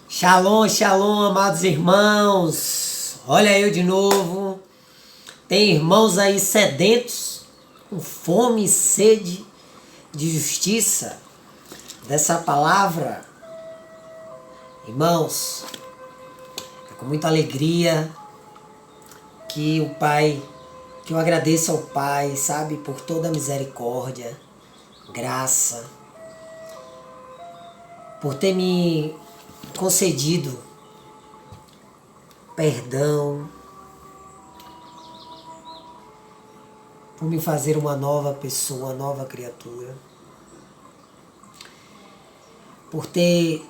Shalom, shalom, amados irmãos. Olha eu de novo. Tem irmãos aí sedentos, com fome e sede de justiça dessa palavra. Irmãos, é com muita alegria que eu agradeço ao Pai, sabe, por toda a misericórdia, graça, por ter me concedido perdão, por me fazer uma nova pessoa, uma nova criatura, por ter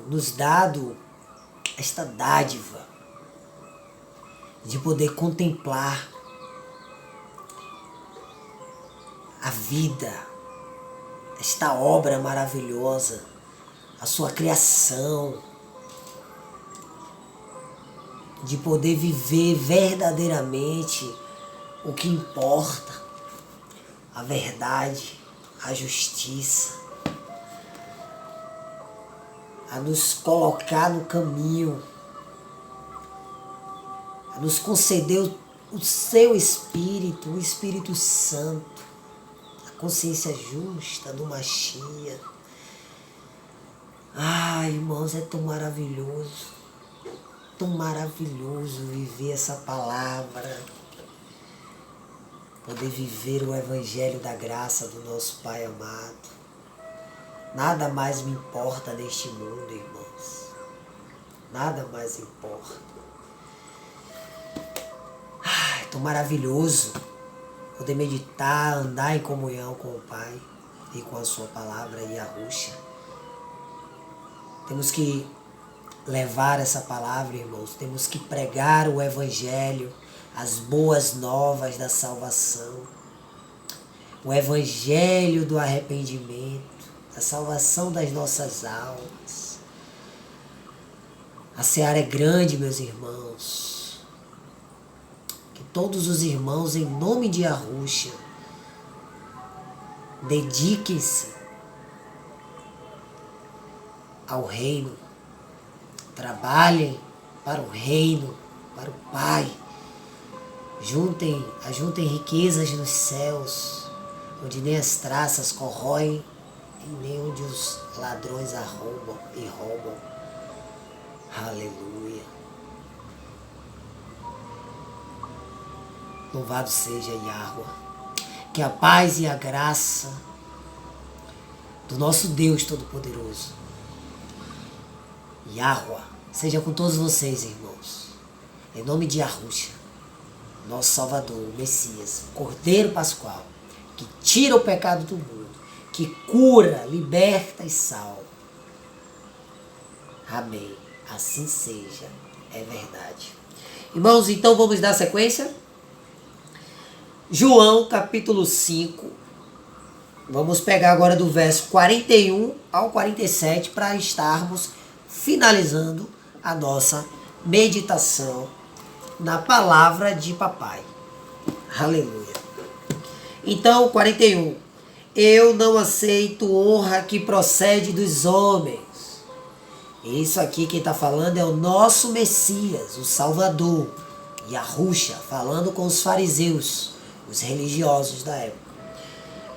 nos dado esta dádiva de poder contemplar a vida, esta obra maravilhosa, a sua criação, de poder viver verdadeiramente o que importa, a verdade, a justiça, a nos colocar no caminho, a nos conceder o seu Espírito, o Espírito Santo, a consciência justa do Mashiach. Irmãos, é tão maravilhoso viver essa palavra, poder viver o Evangelho da graça do nosso Pai amado. Nada mais me importa neste mundo, irmãos. Nada mais importa. É tão maravilhoso poder meditar, andar em comunhão com o Pai e com a sua palavra Yahushua. Temos que levar essa palavra, irmãos. Temos que pregar o Evangelho, as boas novas da salvação. O Evangelho do arrependimento, a salvação das nossas almas. A seara é grande, meus irmãos. Que todos os irmãos, em nome de Yahushua, dediquem-se ao reino. Trabalhem para o reino, para o Pai. Ajuntem riquezas nos céus, onde nem as traças corroem, e nem onde os ladrões arrombam e roubam. Aleluia. Louvado seja Yahweh. Que a paz e a graça do nosso Deus Todo-Poderoso, Yahweh, seja com todos vocês, irmãos. Em nome de Yahushua, nosso Salvador, o Messias, o Cordeiro Pascual, que tira o pecado do mundo, que cura, liberta e salva. Amém. Assim seja. É verdade. Irmãos, então vamos dar sequência. João, capítulo 5. Vamos pegar agora do verso 41 ao 47 para estarmos finalizando a nossa meditação na palavra de papai. Aleluia. Então, 41. Eu não aceito honra que procede dos homens. Isso aqui quem está falando é o nosso Messias, o Salvador, Yahushua, falando com os fariseus, os religiosos da época.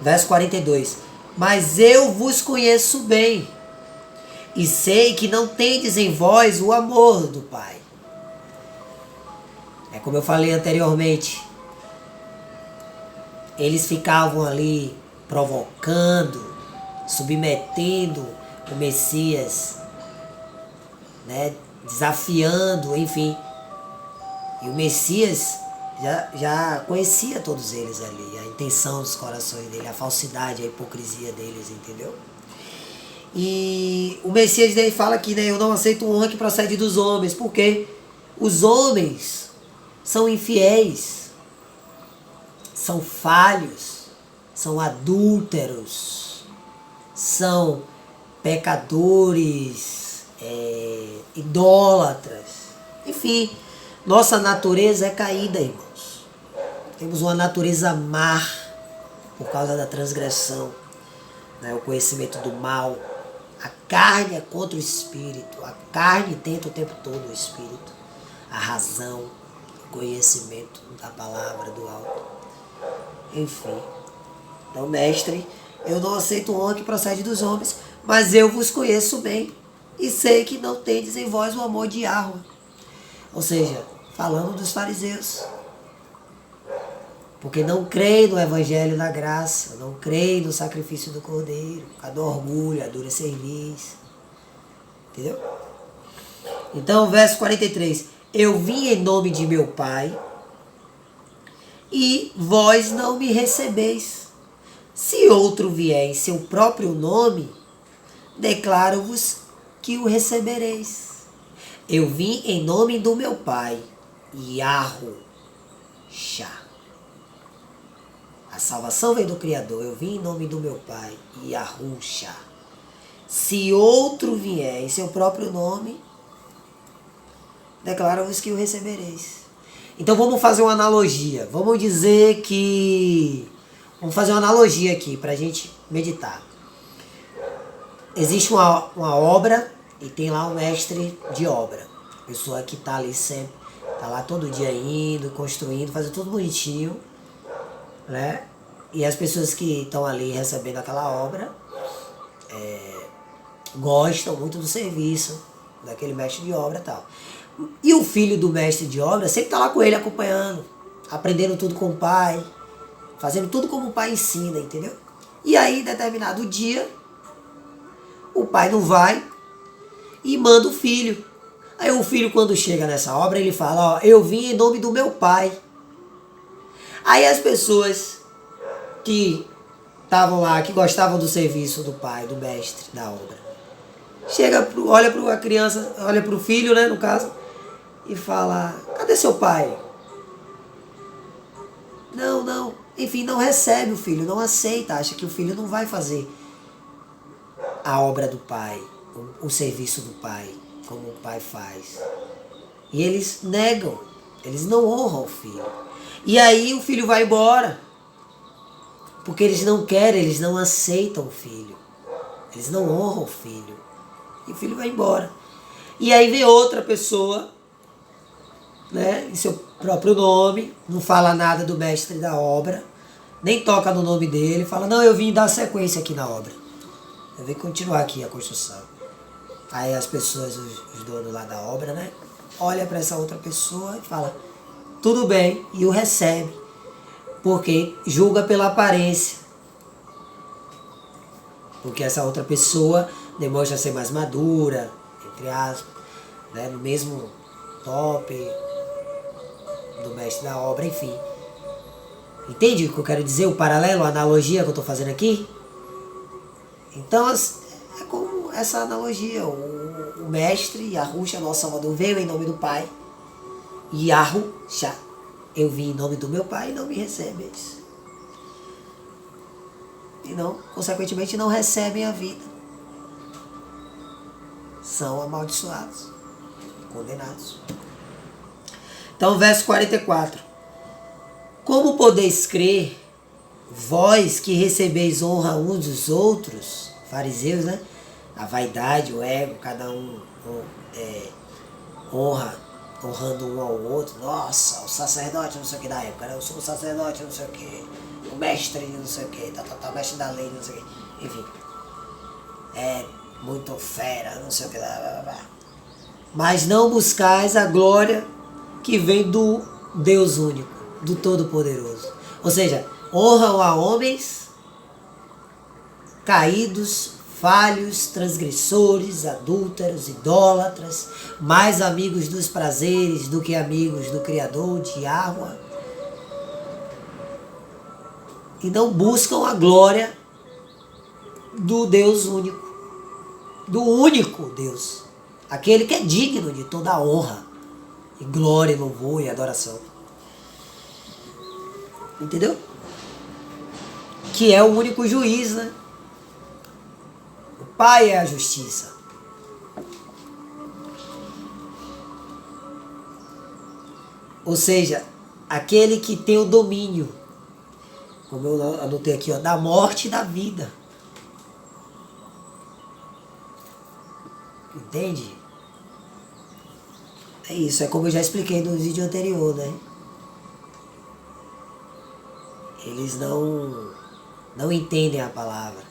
Verso 42. Mas eu vos conheço bem, e sei que não tendes em vós o amor do Pai. É como eu falei anteriormente. Eles ficavam ali provocando, submetendo o Messias, né, desafiando, enfim. E o Messias já conhecia todos eles ali, a intenção dos corações dele, a falsidade, a hipocrisia deles, entendeu? E o Messias dele fala que, né, eu não aceito honra que procede dos homens, porque os homens são infiéis, são falhos, são adúlteros, são pecadores, idólatras, enfim, nossa natureza é caída, irmãos. Temos uma natureza má por causa da transgressão, né, o conhecimento do mal. A carne é contra o espírito. A carne tenta o tempo todo o espírito. A razão, o conhecimento da palavra do alto. Enfim. Então, mestre, eu não aceito honra que procede dos homens, mas eu vos conheço bem e sei que não tendes em vós o amor de Yahweh. Ou seja, falando dos fariseus. Porque não creem no evangelho da graça, não creem no sacrifício do cordeiro, por causa do orgulho, a dura cerviz. Entendeu? Então, verso 43. Eu vim em nome de meu Pai e vós não me recebeis. Se outro vier em seu próprio nome, declaro-vos que o recebereis. Eu vim em nome do meu Pai, Yahushua. A salvação vem do Criador. Eu vim em nome do meu Pai, Yahushua. Se outro vier em seu próprio nome, declaro-vos que o recebereis. Então vamos fazer uma analogia. Vamos dizer que... Vamos fazer uma analogia aqui para a gente meditar. Existe uma obra e tem lá um mestre de obra. A pessoa que está ali sempre, está lá todo dia indo, construindo, fazendo tudo bonitinho, né? E as pessoas que estão ali recebendo aquela obra gostam muito do serviço daquele mestre de obra e tal. E o filho do mestre de obra sempre está lá com ele acompanhando, aprendendo tudo com o pai, fazendo tudo como o pai ensina, entendeu? E aí, em determinado dia, o pai não vai e manda o filho. Aí o filho, quando chega nessa obra, ele fala, ó, eu vim em nome do meu pai. Aí as pessoas que estavam lá, que gostavam do serviço do pai, do mestre da obra, olha para a criança, olha para o filho, né, no caso, e fala, cadê seu pai? Não. Enfim, não recebe o filho, não aceita, acha que o filho não vai fazer a obra do pai, o serviço do pai, como o pai faz. E eles negam, eles não honram o filho. E aí o filho vai embora, porque eles não querem, eles não aceitam o filho. Eles não honram o filho. E o filho vai embora. E aí vem outra pessoa, né, em seu próprio nome, não fala nada do mestre da obra, nem toca no nome dele, fala, não, eu vim dar sequência aqui na obra. Eu vim continuar aqui a construção. Aí as pessoas, os donos lá da obra, né, olha para essa outra pessoa e fala, tudo bem, e o recebe, porque julga pela aparência. Porque essa outra pessoa demonstra ser mais madura, entre aspas, né, no mesmo top do mestre da obra, enfim. Entende o que eu quero dizer? O paralelo, a analogia que eu estou fazendo aqui? Então, é como essa analogia. O mestre, Yahushua, nosso Salvador, veio em nome do Pai. Yahushua. Eu vim em nome do meu Pai e não me recebeis. E não, consequentemente, não recebem a vida. São amaldiçoados, condenados. Então, verso 44. Como podeis crer, vós que recebeis honra uns dos outros, fariseus, né? A vaidade, o ego, cada um honrando um ao outro. Nossa, o sacerdote não sei o que da época, né? Eu sou o sacerdote não sei o que, o mestre não sei o que, o mestre da lei não sei o que, enfim. É muito fera, não sei o que, mas não buscais a glória que vem do Deus único, do Todo-Poderoso. Ou seja, honram a homens caídos, falhos, transgressores, adúlteros, idólatras, mais amigos dos prazeres do que amigos do Criador, de Yahweh. E não buscam a glória do Deus único, do único Deus, aquele que é digno de toda a honra, e glória, louvor e adoração. Entendeu? Que é o único juiz, né? O Pai é a justiça. Ou seja, aquele que tem o domínio, como eu anotei aqui, ó, da morte e da vida. Entende? É isso, é como eu já expliquei no vídeo anterior, né? Eles não entendem a palavra.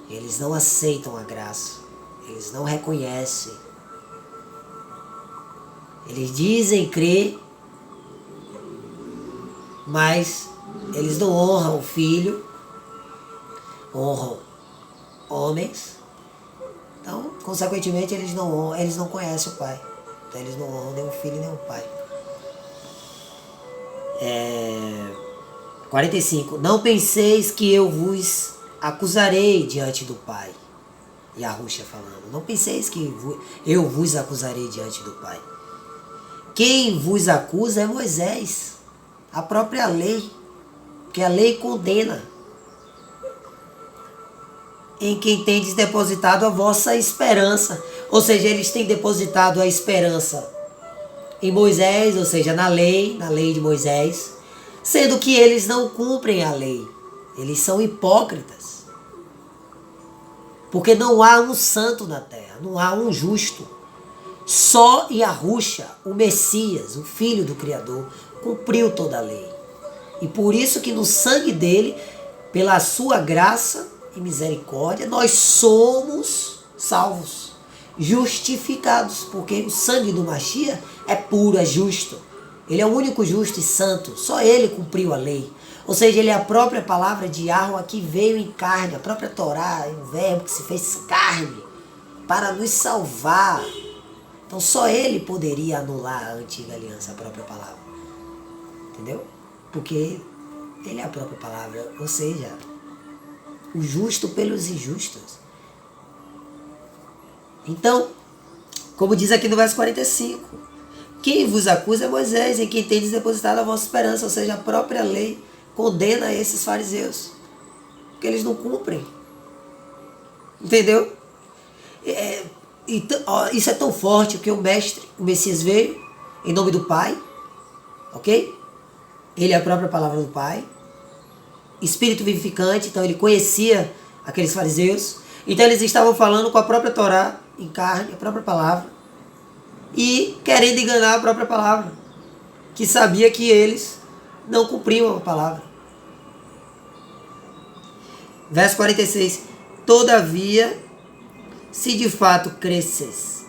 Eles não aceitam a graça. Eles não reconhecem. Eles dizem crer, mas eles não honram o Filho, honram homens. Então, consequentemente, eles não conhecem o Pai. Então, eles não honram nem o Filho nem o Pai. 45. Não penseis que eu vos acusarei diante do Pai. E a Ruxa falando. Não penseis que eu vos acusarei diante do Pai. Quem vos acusa é Moisés. A própria lei. Porque a lei condena. Em quem tendes depositado a vossa esperança. Ou seja, eles têm depositado a esperança em Moisés, ou seja, na lei de Moisés, sendo que eles não cumprem a lei. Eles são hipócritas. Porque não há um santo na terra, não há um justo. Só Yahushua, o Messias, o Filho do Criador, cumpriu toda a lei. E por isso que no sangue dele, pela sua graça e misericórdia, nós somos salvos, justificados, porque o sangue do Mashiach é puro, é justo. Ele é o único justo e santo, só ele cumpriu a lei. Ou seja, ele é a própria palavra de Yahuwah que veio em carne, a própria Torá, o verbo que se fez carne, para nos salvar. Então só ele poderia anular a antiga aliança, a própria palavra. Entendeu? Porque ele é a própria palavra, ou seja, o justo pelos injustos. Então, como diz aqui no verso 45, quem vos acusa é Moisés, em quem tendes depositado a vossa esperança, ou seja, a própria lei condena esses fariseus, porque eles não cumprem. Entendeu? Isso é tão forte que o Messias veio em nome do Pai, ok? Ele é a própria palavra do Pai, Espírito vivificante, então ele conhecia aqueles fariseus, então eles estavam falando com a própria Torá em carne, a própria palavra, e querendo enganar a própria palavra, que sabia que eles não cumpriam a palavra. Verso 46. Todavia, se de fato cresces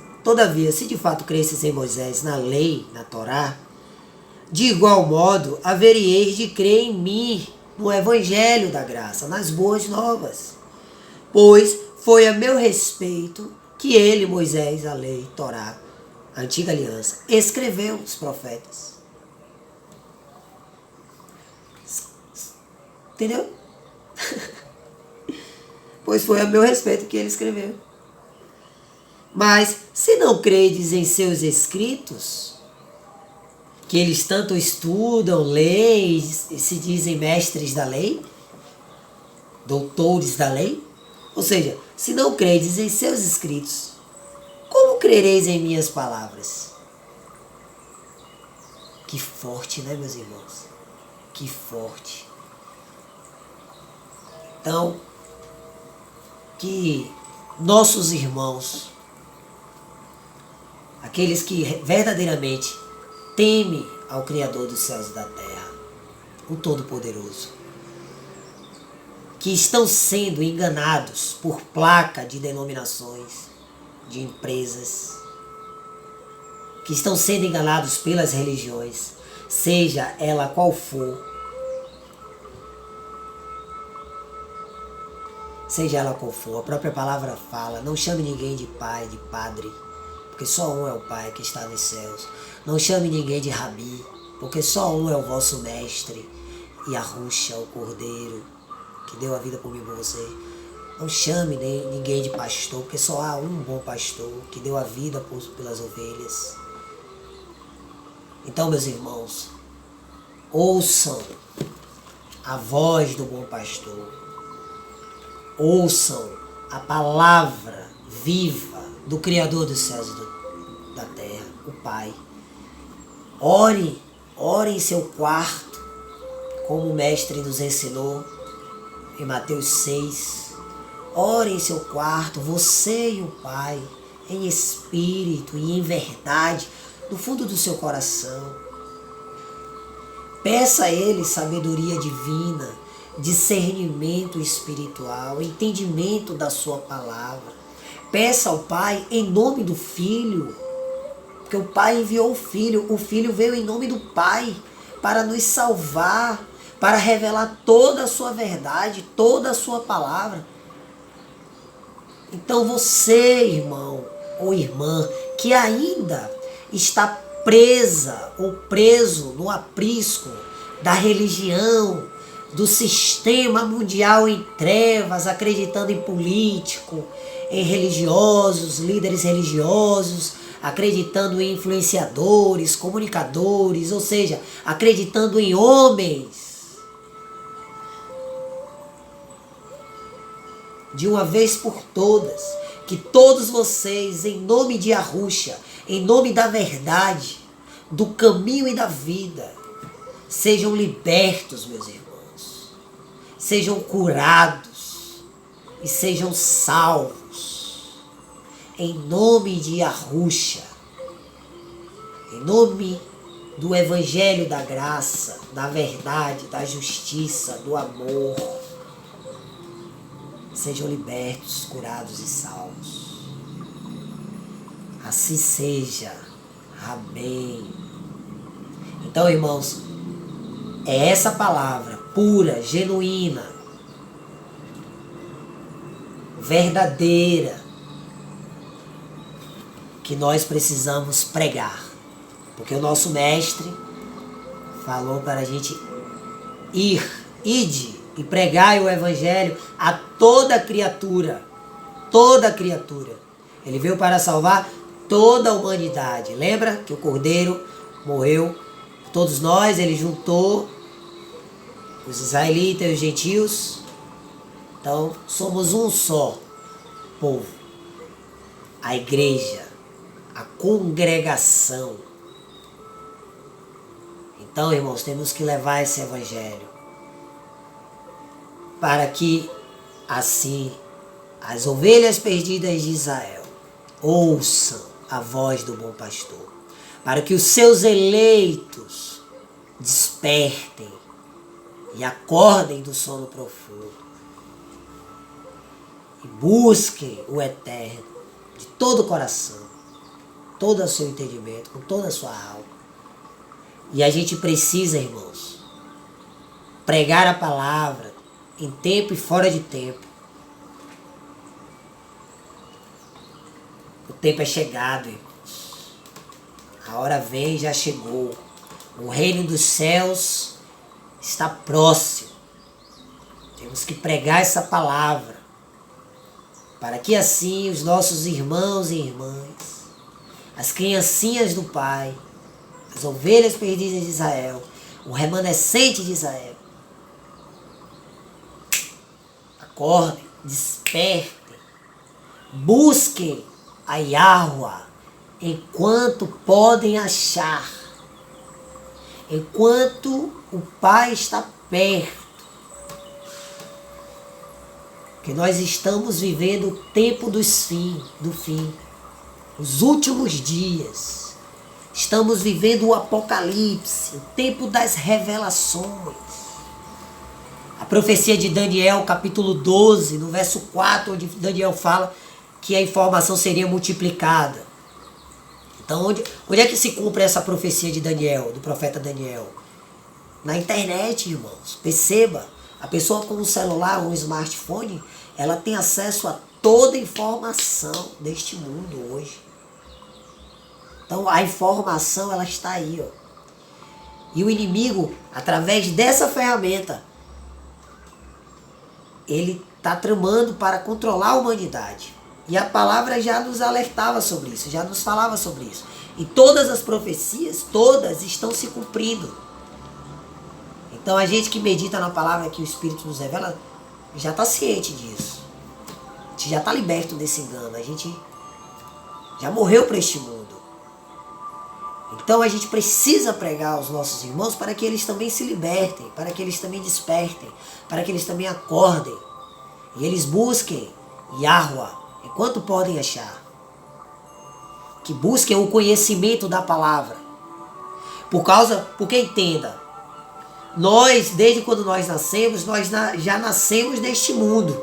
em Moisés, na lei, na Torá, de igual modo haveríeis de crer em mim, no evangelho da graça, nas boas novas. Pois foi a meu respeito que ele, Moisés, a lei, Torá, a antiga aliança, escreveu os profetas. Entendeu? Pois foi a meu respeito que ele escreveu. Mas se não credes em seus escritos, que eles tanto estudam, leem e se dizem mestres da lei, doutores da lei, ou seja, se não credes em seus escritos, como crereis em minhas palavras? Que forte, né, meus irmãos? Que forte. Então, que nossos irmãos, aqueles que verdadeiramente temem ao Criador dos céus e da terra, o Todo-Poderoso, que estão sendo enganados por placa de denominações, de empresas, que estão sendo enganados pelas religiões, seja ela qual for, a própria palavra fala, não chame ninguém de pai, de padre, porque só um é o Pai que está nos céus. Não chame ninguém de Rabi, porque só um é o vosso mestre, Yahushua, o Cordeiro, que deu a vida por mim e por você. Não chame ninguém de pastor, porque só há um bom pastor, que deu a vida pelas ovelhas. Então, meus irmãos, ouçam a voz do bom pastor. Ouçam a palavra viva do Criador dos céus e da terra, o Pai. Ore em seu quarto, como o Mestre nos ensinou em Mateus 6. Ore em seu quarto, você e o Pai. em espírito e em verdade, no fundo do seu coração. Peça a Ele sabedoria divina, discernimento espiritual, entendimento da sua palavra. Peça ao Pai em nome do Filho, porque o Pai enviou o Filho veio em nome do Pai para nos salvar, para revelar toda a sua verdade, toda a sua palavra. Então você, irmão ou irmã, que ainda está presa ou preso no aprisco da religião, do sistema mundial em trevas, acreditando em político, em religiosos, líderes religiosos, acreditando em influenciadores, comunicadores, ou seja, acreditando em homens. De uma vez por todas, que todos vocês, em nome de Yahushua, em nome da verdade, do caminho e da vida, sejam libertos, meus irmãos, sejam curados e sejam salvos, em nome de Yahushua, em nome do Evangelho da graça, da verdade, da justiça, do amor. Sejam libertos, curados e salvos. Assim seja. Amém. Então, irmãos, é essa palavra pura, genuína, verdadeira, que nós precisamos pregar. Porque o nosso mestre falou para a gente ide e pregai o Evangelho a toda criatura. Toda criatura. Ele veio para salvar toda a humanidade. Lembra que o Cordeiro morreu por todos nós? Ele juntou os israelitas e os gentios. Então, somos um só povo. A igreja, a congregação. Então, irmãos, temos que levar esse Evangelho para que, assim, as ovelhas perdidas de Israel ouçam a voz do bom pastor, para que os seus eleitos despertem e acordem do sono profundo e busquem o eterno de todo o coração, todo o seu entendimento, com toda a sua alma. E a gente precisa, irmãos, pregar a palavra em tempo e fora de tempo. O tempo é chegado, irmãos. A hora vem, já chegou. O reino dos céus está próximo. Temos que pregar essa palavra, para que assim os nossos irmãos e irmãs, as criancinhas do Pai, as ovelhas perdidas de Israel, o remanescente de Israel, acordem, despertem, busquem a Yahuwah enquanto podem achar, enquanto o Pai está perto. Porque nós estamos vivendo o tempo do fim, os últimos dias. Estamos vivendo o Apocalipse, o tempo das revelações. A profecia de Daniel, capítulo 12, no verso 4, onde Daniel fala que a informação seria multiplicada. Então, onde é que se cumpre essa profecia de Daniel, do profeta Daniel? Na internet, irmãos. Perceba, a pessoa com um celular ou um smartphone, ela tem acesso a toda a informação deste mundo hoje. Então, a informação, ela está aí, ó. E o inimigo, através dessa ferramenta, ele está tramando para controlar a humanidade. E a palavra já nos alertava sobre isso, já nos falava sobre isso. E todas as profecias, todas estão se cumprindo. Então a gente que medita na palavra que o Espírito nos revela, já está ciente disso. A gente já está liberto desse engano. A gente já morreu para este mundo. Então a gente precisa pregar aos nossos irmãos para que eles também se libertem, para que eles também despertem, para que eles também acordem. E eles busquem Yahuwah enquanto podem achar. que busquem o conhecimento da palavra. Porque entenda, nós, desde quando nós nascemos, já nascemos neste mundo,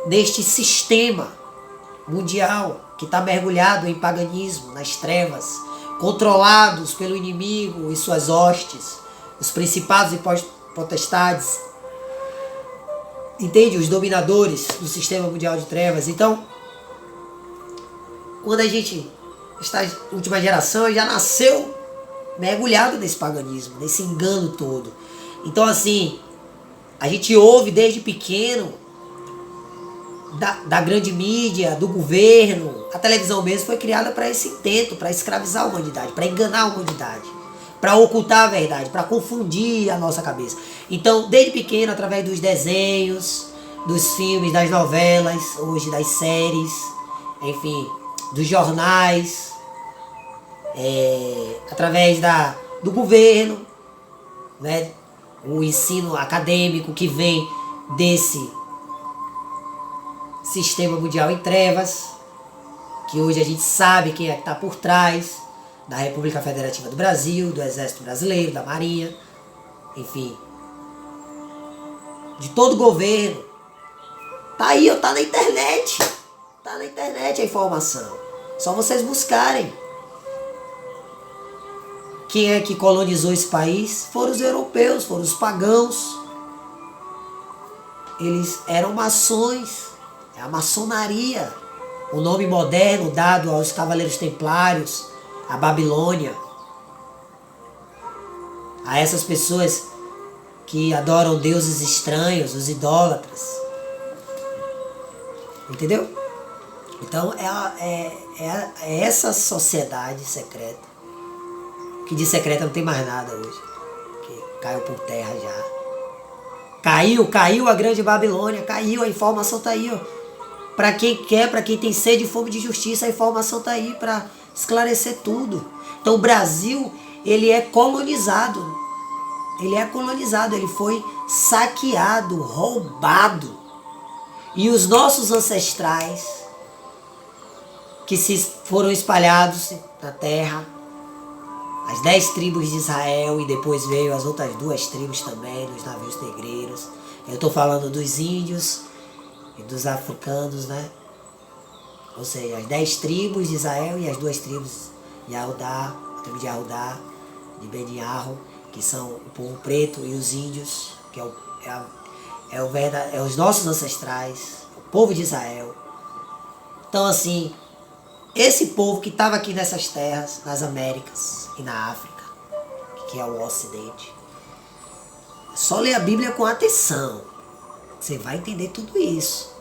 neste sistema mundial que está mergulhado em paganismo, nas trevas, controlados pelo inimigo e suas hostes, os principados e potestades, entende? Os dominadores do sistema mundial de trevas. Então, quando a gente está na última geração, já nasceu mergulhado nesse paganismo, nesse engano todo. Então, assim, a gente ouve desde pequeno da grande mídia, do governo. A televisão mesmo foi criada para esse intento, para escravizar a humanidade, para enganar a humanidade, para ocultar a verdade, para confundir a nossa cabeça. Então, desde pequeno, através dos desenhos, dos filmes, das novelas, hoje das séries, enfim, dos jornais, através do governo, né, o ensino acadêmico que vem desse sistema mundial em trevas, que hoje a gente sabe quem é que está por trás, da República Federativa do Brasil, do Exército Brasileiro, da Marinha, enfim, de todo o governo. Tá aí, ó, tá na internet. Tá na internet a informação. Só vocês buscarem. Quem é que colonizou esse país? Foram os europeus, foram os pagãos. Eles eram maçons. É a maçonaria. O nome moderno dado aos cavaleiros templários, a Babilônia. A essas pessoas que adoram deuses estranhos, os idólatras. Entendeu? Então é essa sociedade secreta, que de secreta não tem mais nada hoje, que caiu por terra já. Caiu a grande Babilônia, caiu, a informação tá aí, ó. Para quem quer, para quem tem sede e fome de justiça, a informação tá aí para esclarecer tudo. Então o Brasil, ele é colonizado. Ele foi saqueado, roubado. E os nossos ancestrais, que foram espalhados na terra, as 10 tribos de Israel, e depois veio as outras 2 tribos também, nos navios negreiros. Eu estou falando dos índios e dos africanos, né? Ou seja, as 10 tribos de Israel e as 2 tribos de Yahudá, a tribo de Yahudá, de Beniarro, que são o povo preto, e os índios, que é os nossos ancestrais, o povo de Israel. Então, assim, esse povo que estava aqui nessas terras, nas Américas e na África, que é o Ocidente, só ler a Bíblia com atenção. Você vai entender tudo isso.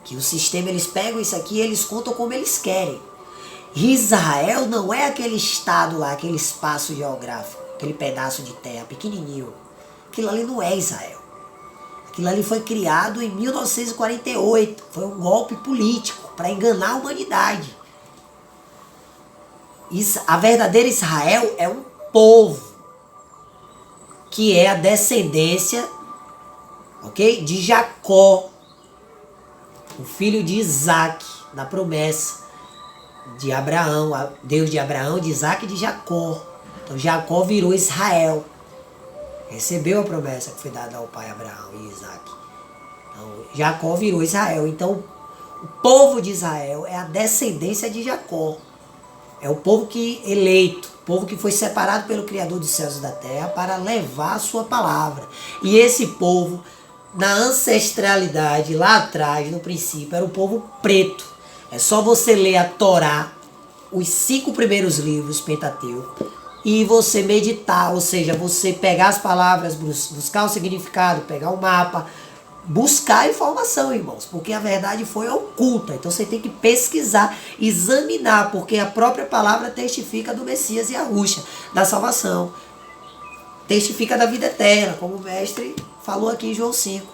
Que o sistema, eles pegam isso aqui e eles contam como eles querem. Israel não é aquele estado lá, aquele espaço geográfico, aquele pedaço de terra pequenininho. Aquilo ali não é Israel. Aquilo ali foi criado em 1948. Foi um golpe político para enganar a humanidade. A verdadeira Israel é um povo que é a descendência, ok, de Jacó, o filho de Isaac, da promessa de Abraão, Deus de Abraão, de Isaac e de Jacó. Então Jacó virou Israel, recebeu a promessa que foi dada ao pai Abraão e Isaac. Então Jacó virou Israel. Então o povo de Israel é a descendência de Jacó. É o povo eleito, o povo que foi separado pelo Criador dos céus e da terra para levar a sua palavra. E esse povo, na ancestralidade, lá atrás, no princípio, era o povo preto. É só você ler a Torá, os 5 primeiros livros, Pentateuco, e você meditar, ou seja, você pegar as palavras, buscar o significado, pegar o mapa, buscar informação, irmãos, porque a verdade foi oculta. Então você tem que pesquisar, examinar, porque a própria palavra testifica do Messias e Yahushua, da salvação. Testifica da vida eterna, como o mestre falou aqui em João 5.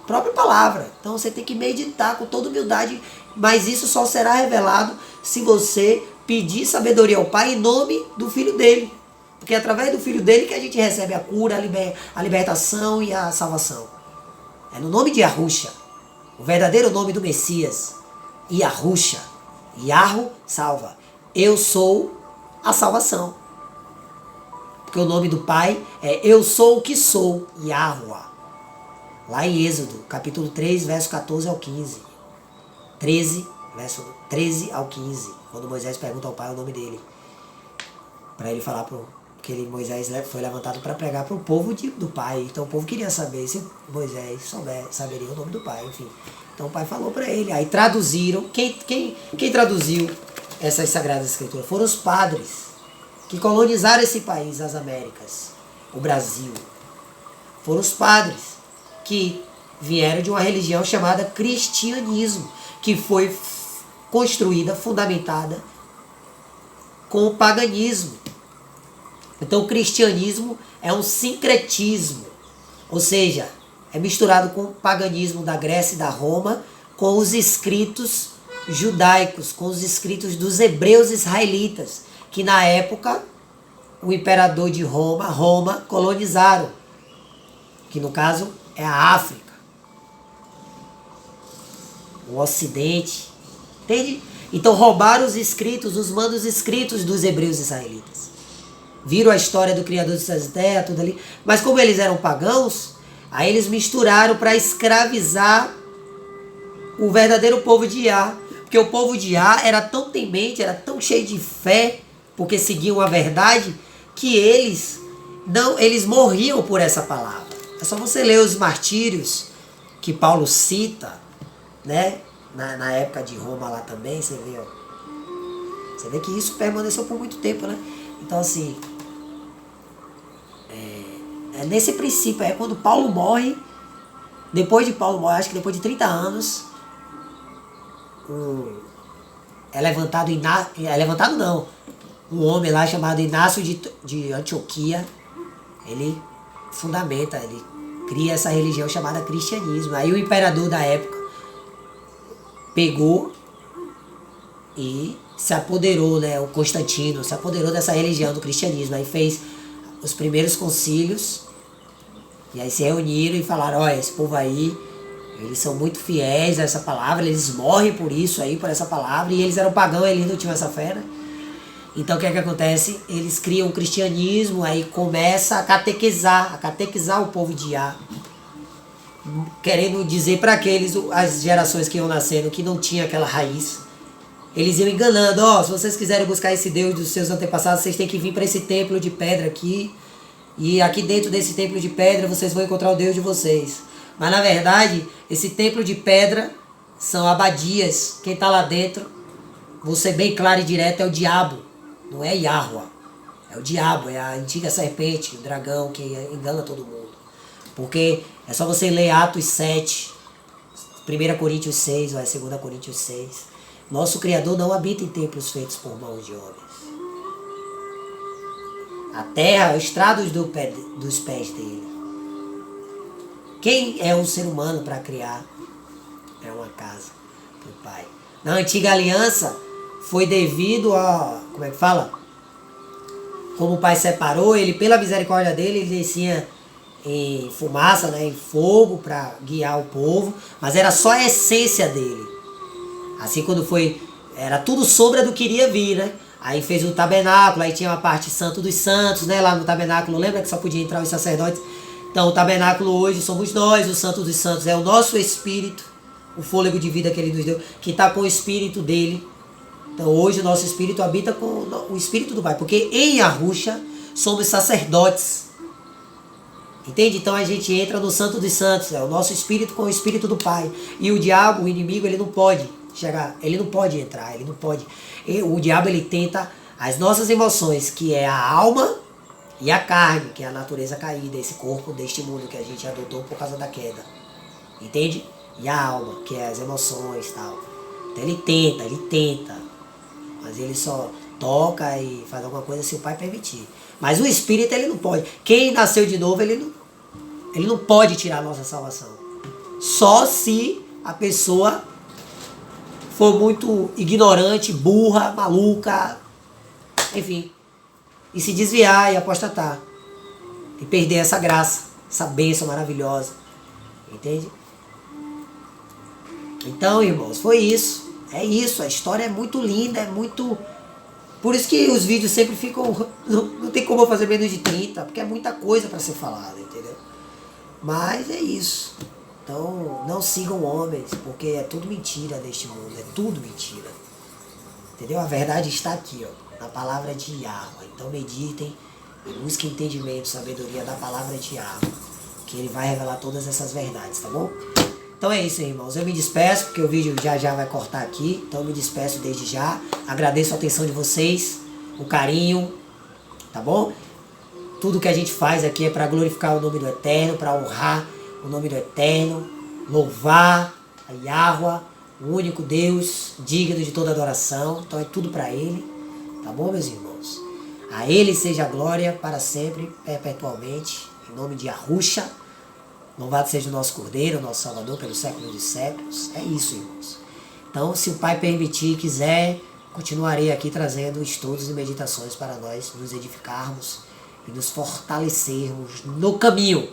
Própria palavra. Então você tem que meditar com toda humildade, mas isso só será revelado se você pedir sabedoria ao Pai em nome do Filho dele. Porque é através do Filho dele que a gente recebe a cura, a libertação e a salvação. É no nome de Yahushua, o verdadeiro nome do Messias. Yahushua. Yahu salva. eu sou a salvação. Porque o nome do Pai é eu sou o que sou, Yahuwah. Lá em Êxodo, capítulo 3, verso 14 ao 15. 13, verso 13 ao 15. Quando Moisés pergunta ao Pai o nome dele. Para ele falar porque Moisés foi levantado para pregar para o povo do Pai. Então o povo queria saber se Moisés saberia o nome do Pai, enfim. Então o Pai falou para ele. Aí traduziram. Quem traduziu essas Sagradas Escrituras? Foram os padres que colonizaram esse país, as Américas, o Brasil. Foram os padres que vieram de uma religião chamada cristianismo, que foi construída, fundamentada com o paganismo. Então o cristianismo é um sincretismo, ou seja, é misturado com o paganismo da Grécia e da Roma, com os escritos judaicos, com os escritos dos hebreus israelitas, que na época o imperador de Roma colonizaram, que no caso é a África, o Ocidente, entende? Então roubaram os escritos, os mandos escritos dos hebreus israelitas. Viram a história do Criador de todas as terras, tudo ali. Mas como eles eram pagãos, aí eles misturaram para escravizar o verdadeiro povo de Iá. Porque o povo de Iá era tão temente, era tão cheio de fé, porque seguiam a verdade, que eles morriam por essa palavra. É só você ler os martírios que Paulo cita, né? Na época de Roma lá também, você vê, ó. Você vê que isso permaneceu por muito tempo, né? Então assim, é nesse princípio, é quando Paulo morre, depois de Paulo morre, acho que depois de 30 anos, um homem lá chamado Inácio de Antioquia, ele fundamenta, ele cria essa religião chamada cristianismo. Aí o imperador da época pegou e se apoderou, né, o Constantino se apoderou dessa religião do cristianismo, aí fez os primeiros concílios, e aí se reuniram e falaram, olha, esse povo aí, eles são muito fiéis a essa palavra, eles morrem por isso aí, por essa palavra, e eles eram pagãos, eles não tinham essa fé, né? Então o que é que acontece? Eles criam o cristianismo, aí começa a catequizar o povo de Iá, querendo dizer para as gerações que iam nascendo, que não tinha aquela raiz. Eles iam enganando, se vocês quiserem buscar esse Deus dos seus antepassados, vocês têm que vir para esse templo de pedra aqui, e aqui dentro desse templo de pedra vocês vão encontrar o Deus de vocês. Mas na verdade, esse templo de pedra são abadias. Quem está lá dentro, vou ser bem claro e direto, é o diabo, não é Yahuwah. É o diabo, é a antiga serpente, o dragão que engana todo mundo. Porque é só você ler Atos 7, 1 Coríntios 6 ou 2 Coríntios 6. Nosso Criador não habita em templos feitos por mãos de homens. A terra é o estrado dos pés dele. Quem é um ser humano para criar? É uma casa para o Pai. Na antiga aliança, foi devido a... Como é que fala? Como o Pai separou, ele, pela misericórdia dele, ele descia em fumaça, né, em fogo, para guiar o povo. Mas era só a essência dele. Assim, quando foi... Era tudo sombra do que iria vir, né? Aí fez o tabernáculo, aí tinha uma parte santo dos santos, né? Lá no tabernáculo, lembra que só podia entrar os sacerdotes? Então o tabernáculo hoje somos nós, o santo dos santos é o nosso espírito, o fôlego de vida que ele nos deu, que está com o espírito dele. Então hoje o nosso espírito habita com o espírito do Pai, porque em Yahusha somos sacerdotes. Entende? Então a gente entra no santo dos santos, é o nosso espírito com o espírito do Pai. E o diabo, o inimigo, ele não pode chegar, ele não pode entrar, ele não pode. O diabo, ele tenta as nossas emoções, que é a alma e a carne, que é a natureza caída, esse corpo deste mundo que a gente adotou por causa da queda. Entende? E a alma, que é as emoções e tal. Então ele tenta. Mas ele só toca e faz alguma coisa se o Pai permitir. Mas o espírito, ele não pode. Quem nasceu de novo, ele não pode tirar a nossa salvação. Só se a pessoa for muito ignorante, burra, maluca, enfim, e se desviar e apostatar, e perder essa graça, essa bênção maravilhosa, entende? Então, irmãos, foi isso, é isso, a história é muito linda, é muito Por isso que os vídeos sempre ficam... Não tem como eu fazer menos de 30, porque é muita coisa para ser falada, entendeu? Mas é isso. Então, não sigam homens, porque é tudo mentira neste mundo, é tudo mentira. Entendeu? A verdade está aqui, ó, na palavra de Yahweh. Então meditem e busquem entendimento, sabedoria da palavra de Yahweh, que ele vai revelar todas essas verdades, tá bom? Então é isso, irmãos. Eu me despeço, porque o vídeo já vai cortar aqui. Então eu me despeço desde já. Agradeço a atenção de vocês, o carinho, tá bom? Tudo que a gente faz aqui é para glorificar o nome do Eterno, para honrar o nome do Eterno, louvar a Yahweh, o único Deus, digno de toda adoração. Então é tudo para Ele, tá bom, meus irmãos? A Ele seja a glória para sempre, perpetualmente, em nome de Yahusha. Louvado seja o nosso Cordeiro, o nosso Salvador, pelos séculos dos séculos. É isso, irmãos. Então, se o Pai permitir e quiser, continuarei aqui trazendo estudos e meditações para nós nos edificarmos e nos fortalecermos no caminho,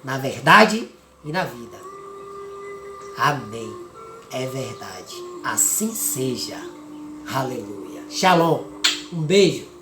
na verdade e na vida. Amém. É verdade. Assim seja. Aleluia. Shalom. Um beijo.